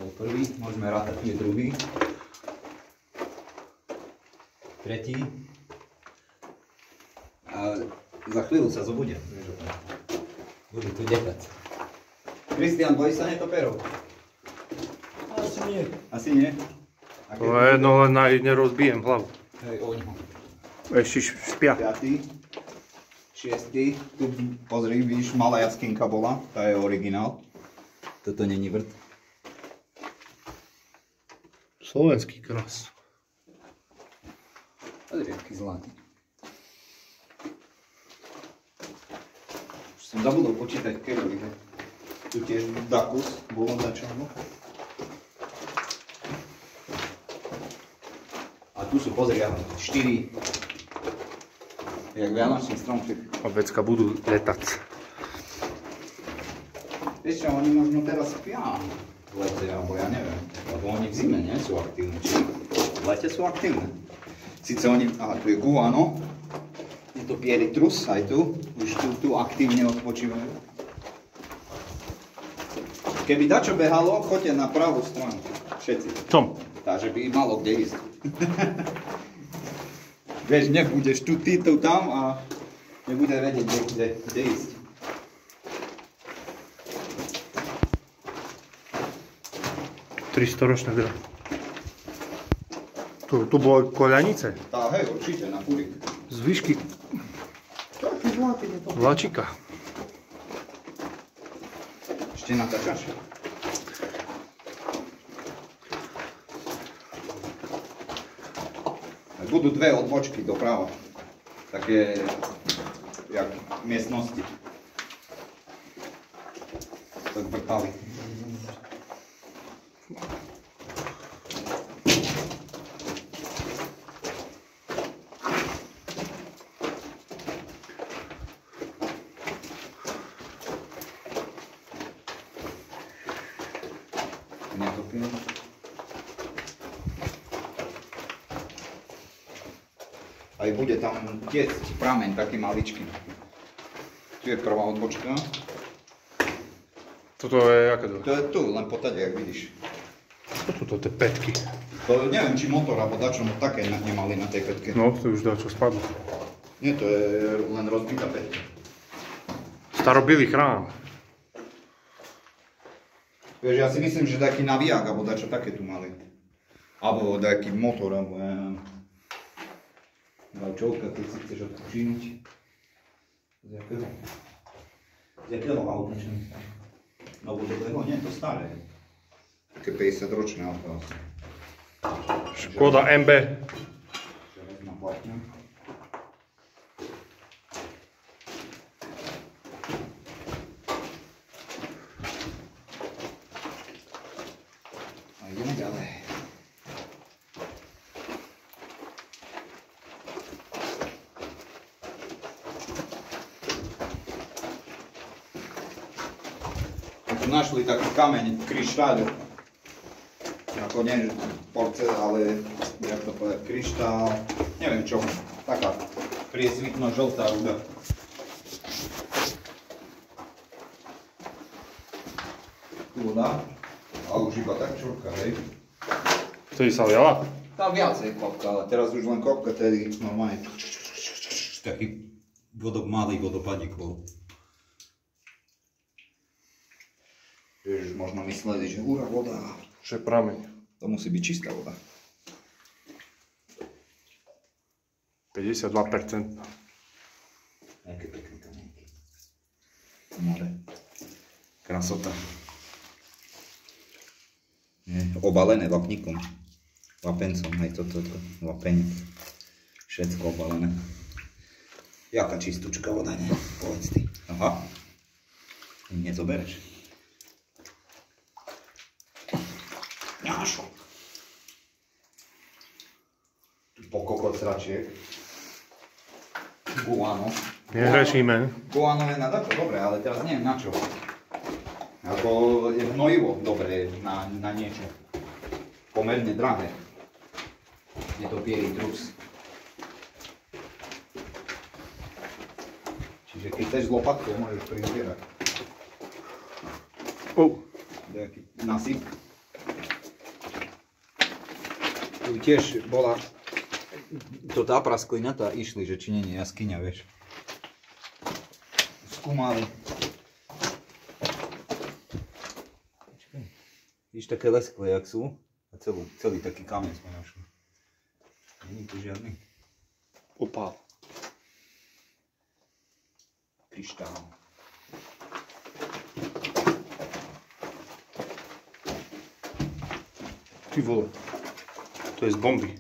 bol prvý, môžeme rátať, tu je druhý. Tretí. A za chvíľu sa zobudia. Budú tu dekať. Kristián, bojí sa netoperov? Asi nie. Asi nie? To je jedno, len nerozbijem hlavu. Hej, oňho. Ešte špia. 5. 6. Tu pozri, vidíš, malá jaskinka bola, tá je originál. Toto není vrt. Slovenský kras. Pozri, aký zlatý. Už som zabudol počítať keľový. Tu tiež dakus, bolo začalo. A tu sú, pozri, 4. Jak vianočný stromček. A vecka budú letať. Vieš čo, oni možno teraz spia v lete, alebo ja neviem. Lebo oni v zime nie sú aktívni. V lete sú aktívne. Sice oni, aha, tu je guano. Je to pieritrus, aj tu. Už tu aktívne odpočívajú. Keby dačo behalo, choďte na pravú stranu. Všetci. Čom? Takže by malo kde ísť. Vieš, nebudeš tu, ty tu tam a nebude vedieť, kde ísť. Tristoročná hra. Tu bolo koľanice. Tá, hej, určite, na kurik. Zvyšky Taký zlatý je to. vláčika. Ešte natáčaš? Budú dve odbočky doprava. Také, jak miestnosti. Tak vrtali. Netopím. Aj bude tam tiecť prameň taký maličký. Tu je prvá odbočka. Toto je aké to? To je tu, len potade, jak vidíš. Čo sú to tie pätky? To neviem, či motor, alebo dačo, no také nemali na tej pätke. No, to už dá čo spadlo. Nie, to je len rozbitá pätka. Starobilý chrám. Vieš, ja si myslím, že taký naviják, alebo dačo také tu mali. Alebo taký motor, alebo ja neviem. Gaučovka, keď si chceš odpočínuť. Z jakého auta? Novodobého? Nie, to staré. Také 50-ročné auto asi. Škoda MB. Železná platňa. A ideme ďalej. Našli taký kameň kryštáľu. Ako nie porcel, ale jak to povedať, kryštál, neviem čo, taká priesvitno žltá ruda. Tu voda, a už iba tak čurka, hej. Vtedy sa liala? Tam viacej kopka, ale teraz už len kopka, tedy normálne taký malý vodopadík bol. Ježiš, možno mysleli, že hurá voda. Že prameň. To musí byť čistá voda. 52%. Aké pekné kamienky. More. Krasota. Obalené vapníkom. Vapencom, aj toto. Vapenec. Všetko obalené. Jaká čistúčka voda, nie? Povedz ty. Aha. Nezobereš. Ňašo. Tu po kokocračiek. Guano. Nehrešíme. Guano je na to dobré, ale teraz neviem na čo. Ako je hnojivo dobré na niečo. Pomerne drahé. Je to pieritrus. Čiže keď chceš lopatkou, môžeš prizbierať. Nejaký nasyp. Tu tiež bola to tá prasklina, tá išli, že či nie je jaskyňa, vieš. Skúmali. Víš, také lesklé, jak sú. A celý taký kameň sme našli. Není tu žiadny. Opál. Kryštál. Ty vole. To je z bomby.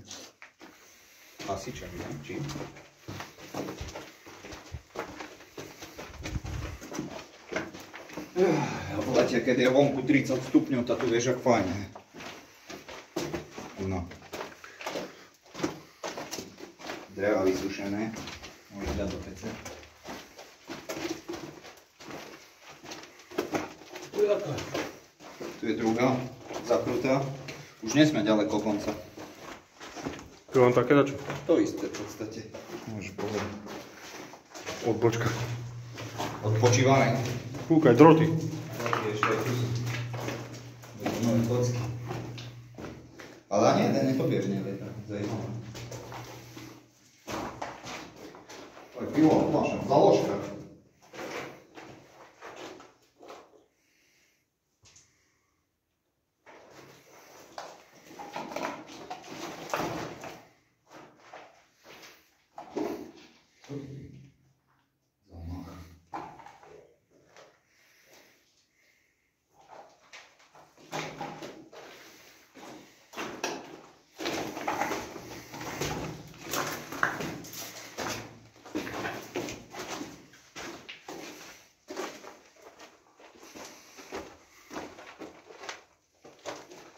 Hasičak, ne? Či? V lete, keď je vonku 30 stupňov, tak tu vieš, jak fajn. No. Dreva vysušené. Môžeš dať do pece. Tu je druhá, zakrutá. Už nie sme ďaleko konca. Tu mám také dačo. To isté v podstate. Môžeš povedať. Odbočka. Odpočívame. Kúkaj, droty. Ešte aj tu sú. Nové kocky. Ale ani jeden nepobežne lieta. Zajímavé. To je pivo, fľaša, založka.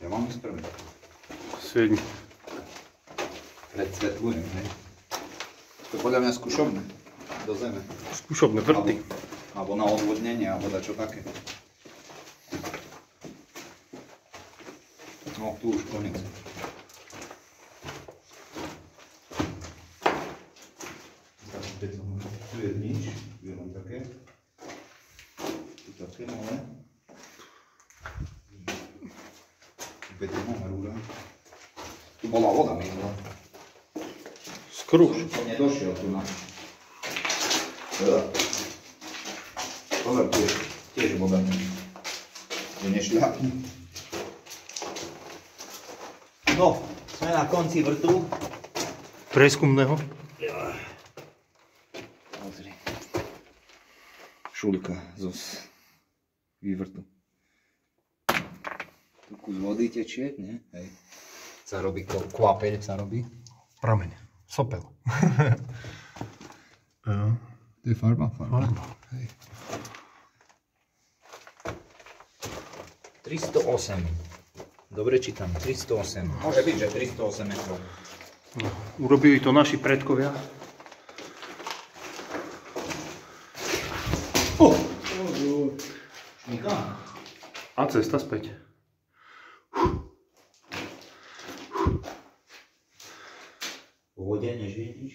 Ja mám spraviť. Sviedni. Predsvetľujem, hej. To je podľa mňa skúšobné. Do zeme. Skúšobné vrty. Alebo na odvodnenie, alebo dačo také. No, tu už koniec. Tu je nič, tu je len také. Tu také malé. Betonová rúra. Tu bola voda minula. Skruš. Som nedošiel tu na... Pozor, tu je tiež voda. Tu nešľapni. No, sme na konci vrtu. Preskumného. Pozri. Šuľka zo vývrtu. Tu kus vody tečie, nie? Hej. Sa robí kvapeľ, sa robí. Prameň. Sopel. To je farba? Farba. Hej. 308. Dobre čítam, 308. Môže byť, že 308 metrov. Urobili to naši predkovia. Šmíka? A cesta späť. V vode nežije nič?